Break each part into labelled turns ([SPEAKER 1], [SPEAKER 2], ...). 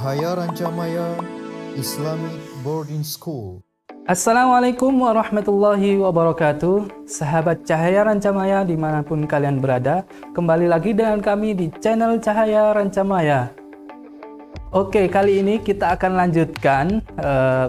[SPEAKER 1] Cahaya Rancamaya Islamic Boarding School.
[SPEAKER 2] Assalamualaikum warahmatullahi wabarakatuh. Sahabat Cahaya Rancamaya dimanapun kalian berada, kembali lagi dengan kami di channel Cahaya Rancamaya. Oke, kali ini kita akan lanjutkan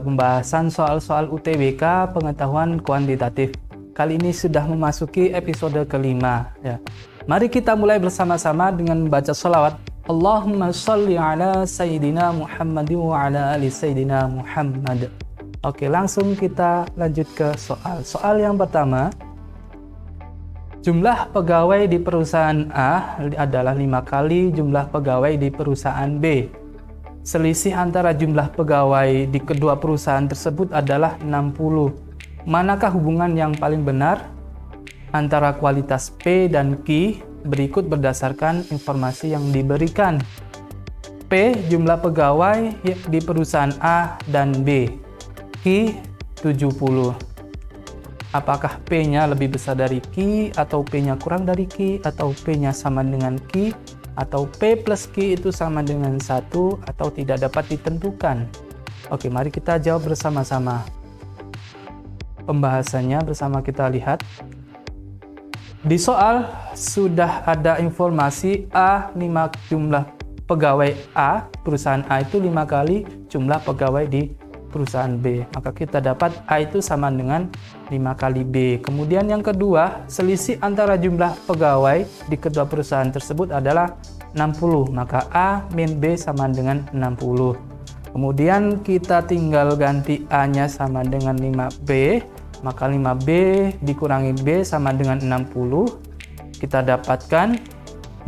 [SPEAKER 2] pembahasan soal-soal UTBK pengetahuan kuantitatif. Kali ini sudah memasuki episode kelima ya. Mari kita mulai bersama-sama dengan membaca sholawat. Allahumma sholli ala Sayyidina Muhammad wa ala ali Sayyidina Muhammad. Oke, langsung kita lanjut ke soal. Soal yang pertama, jumlah pegawai di perusahaan A adalah 5 kali jumlah pegawai di perusahaan B. Selisih antara jumlah pegawai di kedua perusahaan tersebut adalah 60. Manakah hubungan yang paling benar antara kualitas P dan Q berikut berdasarkan informasi yang diberikan? P, jumlah pegawai di perusahaan A dan B. Q, 70. Apakah P-nya lebih besar dari Q, atau P-nya kurang dari Q, atau P-nya sama dengan Q, atau P plus Q itu sama dengan 1, atau tidak dapat ditentukan? Oke, mari kita jawab bersama-sama. Pembahasannya bersama kita lihat. Di soal sudah ada informasi A, 5 jumlah pegawai A, perusahaan A itu 5 kali jumlah pegawai di perusahaan B. Maka kita dapat A itu sama dengan 5 kali B. Kemudian yang kedua, selisih antara jumlah pegawai di kedua perusahaan tersebut adalah 60. Maka A min B sama dengan 60. Kemudian kita tinggal ganti A-nya sama dengan 5B. Maka 5B dikurangi B sama dengan 60. Kita dapatkan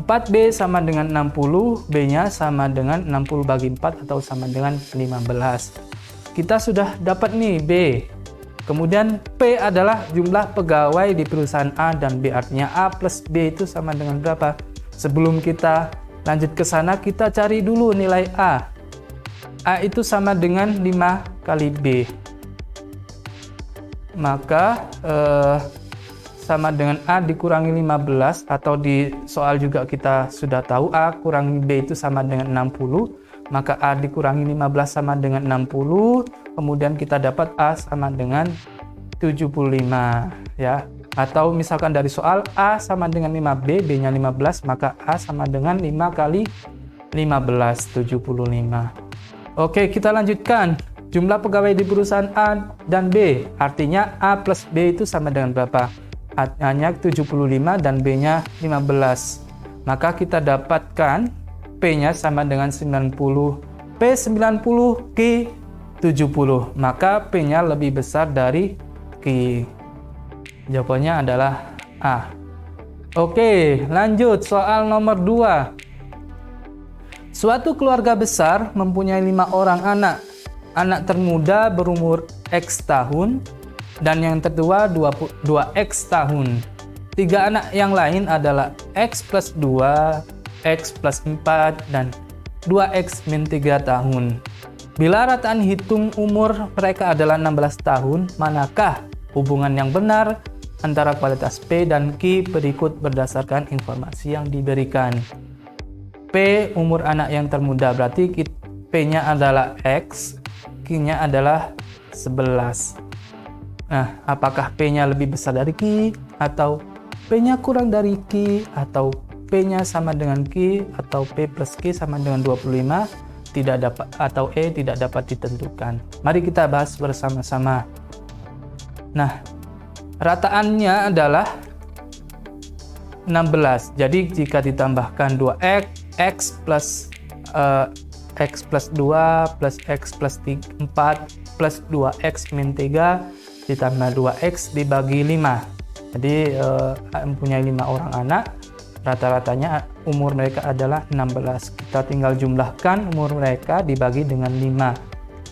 [SPEAKER 2] 4B sama dengan 60. B-nya sama dengan 60 bagi 4 atau sama dengan 15. Kita sudah dapat nih B. Kemudian P adalah jumlah pegawai di perusahaan A dan B. Artinya A plus B itu sama dengan berapa? Sebelum kita lanjut ke sana, kita cari dulu nilai A. A itu sama dengan 5 kali B. Maka sama dengan A dikurangi 15, atau di soal juga kita sudah tahu A kurangi B itu sama dengan 60. Maka A dikurangi 15 sama dengan 60. Kemudian kita dapat A sama dengan 75 ya. Atau misalkan dari soal A sama dengan 5B, B-nya 15, maka A sama dengan 5 kali 15, 75. Oke, kita lanjutkan. Jumlah pegawai di perusahaan A dan B, artinya A plus B itu sama dengan berapa? A-nya 75 dan B-nya 15. Maka kita dapatkan P-nya sama dengan 90. P 90, Q 70. Maka P-nya lebih besar dari Q. Jawabannya adalah A. Oke, lanjut soal nomor 2. Suatu keluarga besar mempunyai 5 orang anak. Anak termuda berumur X tahun dan yang tertua 2X tahun. 3 anak yang lain adalah X plus 2, X plus 4, dan 2X min 3 tahun. Bila rataan hitung umur mereka adalah 16 tahun, manakah hubungan yang benar antara kualitas P dan Q berikut berdasarkan informasi yang diberikan? P, umur anak yang termuda, berarti P-nya adalah X, Q-nya adalah 11. Nah, apakah P-nya lebih besar dari Q, atau P-nya kurang dari Q, atau P-nya sama dengan Q, atau P plus Q sama dengan 25, tidak dapat, atau E tidak dapat ditentukan. Mari kita bahas bersama-sama. Nah, rataannya adalah 16. Jadi jika ditambahkan 2X, X plus 2 plus X plus 4 plus 2X min 3 ditambah 2X dibagi 5. Jadi mempunyai 5 orang anak, rata-ratanya umur mereka adalah 16. Kita tinggal jumlahkan umur mereka dibagi dengan 5.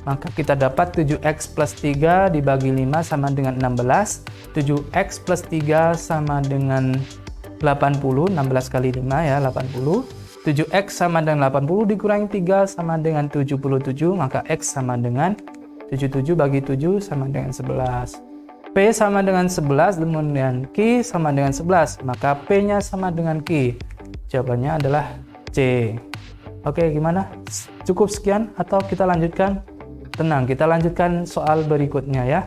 [SPEAKER 2] Maka kita dapat 7X plus 3 dibagi 5 sama dengan 16. 7X plus 3 sama dengan 80. 16 kali 5 ya, 80. 7X sama dengan 80 dikurangi 3 sama dengan 77, maka X sama dengan 77 bagi 7 sama dengan 11. P sama dengan 11, kemudian Q sama dengan 11, maka P-nya sama dengan Q. Jawabannya adalah C. Oke, gimana? Cukup sekian atau kita lanjutkan? Tenang, kita lanjutkan soal berikutnya ya.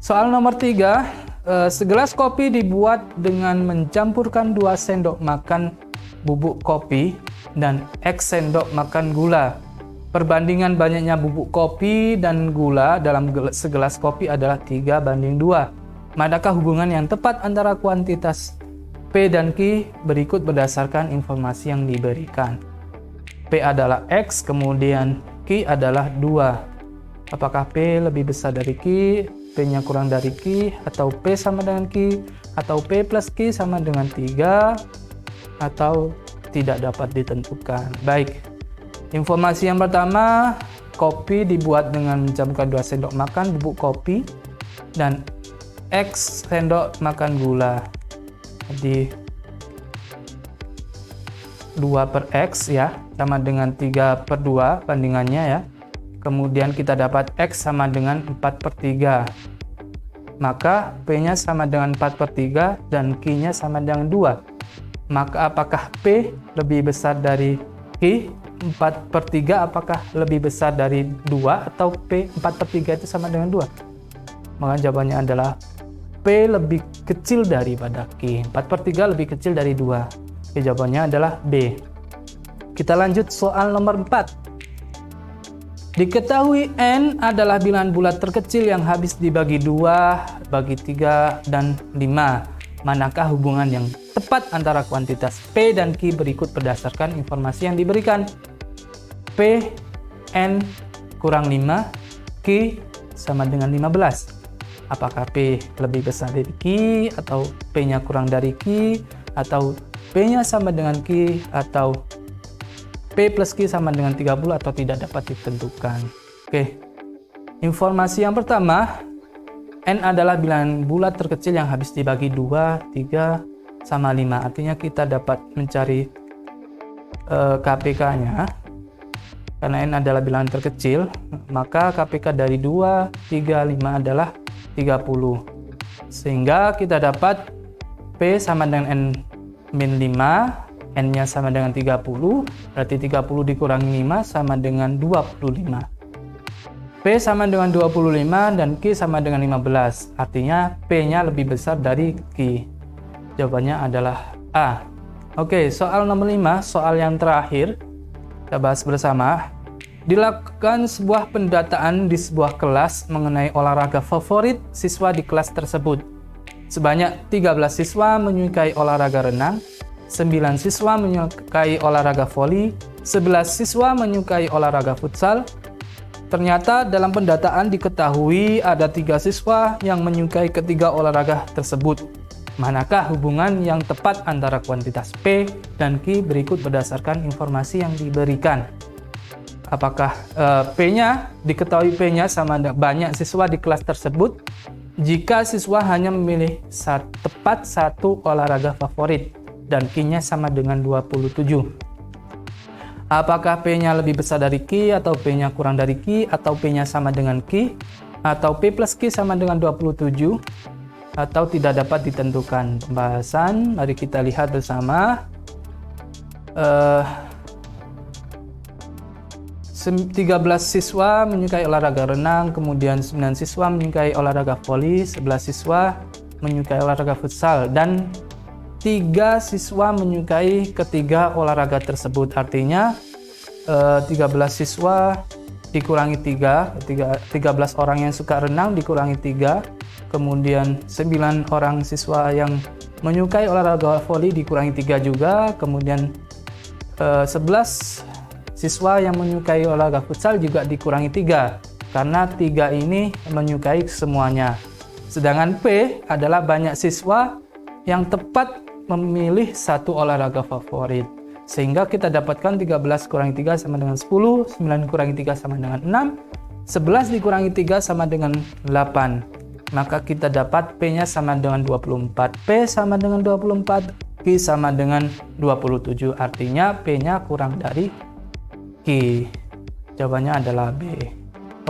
[SPEAKER 2] Soal nomor 3, segelas kopi dibuat dengan mencampurkan 2 sendok makan bubuk kopi dan X sendok makan gula. Perbandingan banyaknya bubuk kopi dan gula dalam segelas kopi adalah 3:2. Manakah hubungan yang tepat antara kuantitas P dan Q berikut berdasarkan informasi yang diberikan. P adalah X, kemudian Q adalah 2. Apakah P lebih besar dari Q, P-nya kurang dari Q, atau P sama dengan Q, atau P plus Q sama dengan 3, atau tidak dapat ditentukan. Baik, informasi yang pertama, kopi dibuat dengan mencampurkan 2 sendok makan bubuk kopi dan X sendok makan gula. Jadi 2/X ya, sama dengan 3/2 bandingannya ya. Kemudian kita dapat X sama dengan 4/3. Maka P-nya sama dengan 4/3 dan Q-nya sama dengan 2. Maka apakah P lebih besar dari Q? 4/3 apakah lebih besar dari 2 atau P 4/3 itu sama dengan 2? Maka jawabannya adalah P lebih kecil daripada Q. 4/3 lebih kecil dari 2. Oke, jawabannya adalah B. Kita lanjut soal nomor 4. Diketahui N adalah bilangan bulat terkecil yang habis dibagi 2, bagi 3, dan 5. Manakah hubungan yang tepat antara kuantitas P dan Q berikut berdasarkan informasi yang diberikan? P, N kurang 5, Q sama dengan 15. Apakah P lebih besar dari Q, atau P-nya kurang dari Q, atau P-nya sama dengan Q, atau P plus Q sama dengan 30, atau tidak dapat ditentukan. Oke, informasi yang pertama, N adalah bilangan bulat terkecil yang habis dibagi 2, 3, sama 5. Artinya kita dapat mencari KPK-nya. Karena N adalah bilangan terkecil, maka KPK dari 2, 3, 5 adalah 30. Sehingga kita dapat P sama dengan N-5, N-nya sama dengan 30, berarti 30 dikurangi 5 sama dengan 25. P sama dengan 25 dan Q sama dengan 15, artinya P-nya lebih besar dari Q. Jawabannya adalah A. Oke, soal nomor 5, soal yang terakhir, kita bahas bersama. Dilakukan sebuah pendataan di sebuah kelas mengenai olahraga favorit siswa di kelas tersebut. Sebanyak 13 siswa menyukai olahraga renang, 9 siswa menyukai olahraga voli, 11 siswa menyukai olahraga futsal. Ternyata dalam pendataan diketahui ada 3 siswa yang menyukai ketiga olahraga tersebut. Manakah hubungan yang tepat antara kuantitas P dan Q berikut berdasarkan informasi yang diberikan? Apakah P-nya, diketahui P-nya sama banyak siswa di kelas tersebut jika siswa hanya memilih tepat satu olahraga favorit dan Q-nya sama dengan 27. Apakah P-nya lebih besar dari Q, atau P-nya kurang dari Q, atau P-nya sama dengan Q, atau P plus Q sama dengan 27, atau tidak dapat ditentukan? Pembahasan, mari kita lihat bersama. 13 siswa menyukai olahraga renang, kemudian 9 siswa menyukai olahraga voli, 11 siswa menyukai olahraga futsal, dan 3 siswa menyukai ketiga olahraga tersebut. Artinya 13 siswa dikurangi 13 orang yang suka renang dikurangi 3, kemudian 9 orang siswa yang menyukai olahraga voli dikurangi 3 juga, kemudian 11 siswa yang menyukai olahraga futsal juga dikurangi 3, karena 3 ini menyukai semuanya. Sedangkan P adalah banyak siswa yang tepat memilih satu olahraga favorit. Sehingga kita dapatkan 13 kurangi 3 sama dengan 10, 9 kurangi 3 sama dengan 6, 11 dikurangi 3 sama dengan 8. Maka kita dapat P-nya sama dengan 24. P sama dengan 24, Q sama dengan 27. Artinya P-nya kurang dari Q. Jawabannya adalah B.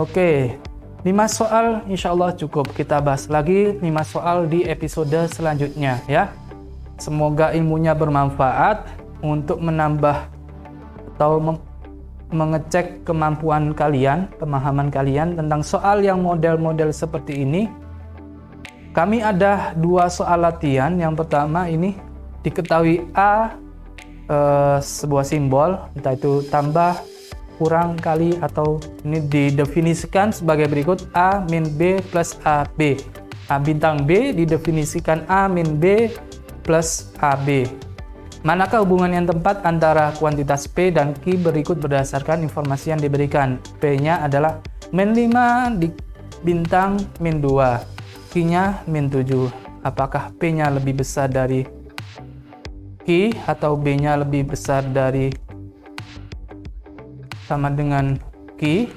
[SPEAKER 2] Oke, 5 soal insya Allah cukup. Kita bahas lagi 5 soal di episode selanjutnya ya. Semoga ilmunya bermanfaat untuk menambah atau mengecek kemampuan kalian, pemahaman kalian tentang soal yang model-model seperti ini. Kami ada 2 soal latihan. Yang pertama ini diketahui A sebuah simbol, entah itu tambah, kurang, kali, atau ini didefinisikan sebagai berikut: A min B plus AB. A bintang B didefinisikan A min B plus AB. Manakah hubungan yang tepat antara kuantitas P dan Q berikut berdasarkan informasi yang diberikan? P-nya adalah min 5 di bintang min 2, Q-nya min 7. Apakah P-nya lebih besar dari Q atau B-nya lebih besar dari sama dengan Q,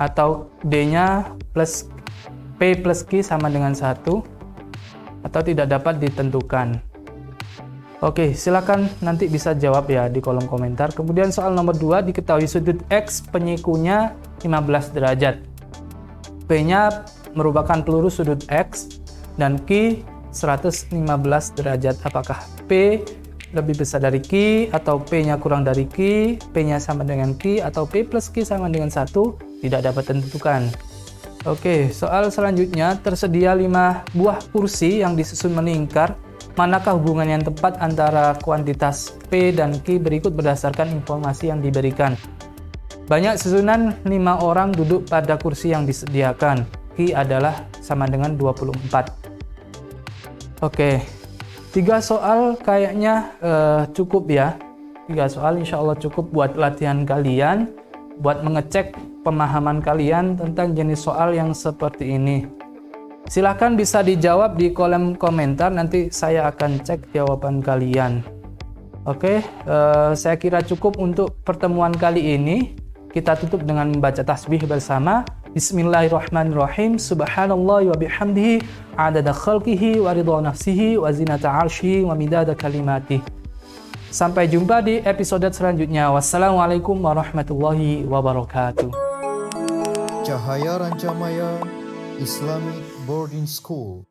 [SPEAKER 2] atau D-nya plus P plus Q sama dengan 1, atau tidak dapat ditentukan? Oke, silakan nanti bisa jawab ya di kolom komentar. Kemudian soal nomor 2, diketahui sudut X penyikunya 15 derajat. P-nya merupakan peluru sudut X dan Q 115 derajat. Apakah P lebih besar dari Q atau P-nya kurang dari Q, P-nya sama dengan Q, atau P plus Q sama dengan 1? Tidak dapat ditentukan. Oke, soal selanjutnya, tersedia 5 buah kursi yang disusun melingkar. Manakah hubungan yang tepat antara kuantitas P dan Q berikut berdasarkan informasi yang diberikan? Banyak susunan 5 orang duduk pada kursi yang disediakan. Q adalah sama dengan 24. Oke, 3 soal kayaknya cukup ya. 3 soal insya Allah cukup buat latihan kalian, buat mengecek pemahaman kalian tentang jenis soal yang seperti ini. Silahkan bisa dijawab di kolom komentar, nanti saya akan cek jawaban kalian. Oke, saya kira cukup untuk pertemuan kali ini. Kita tutup dengan membaca tasbih bersama. Bismillahirrahmanirrahim. Subhanallah wa bihamdihi adada khalqihi wa ridha nafsihi wa zinata arshihi wa midada kalimatihi. Sampai jumpa di episode selanjutnya. Wassalamualaikum warahmatullahi wabarakatuh.
[SPEAKER 1] Cahaya Rancamaya Islamic Boarding School.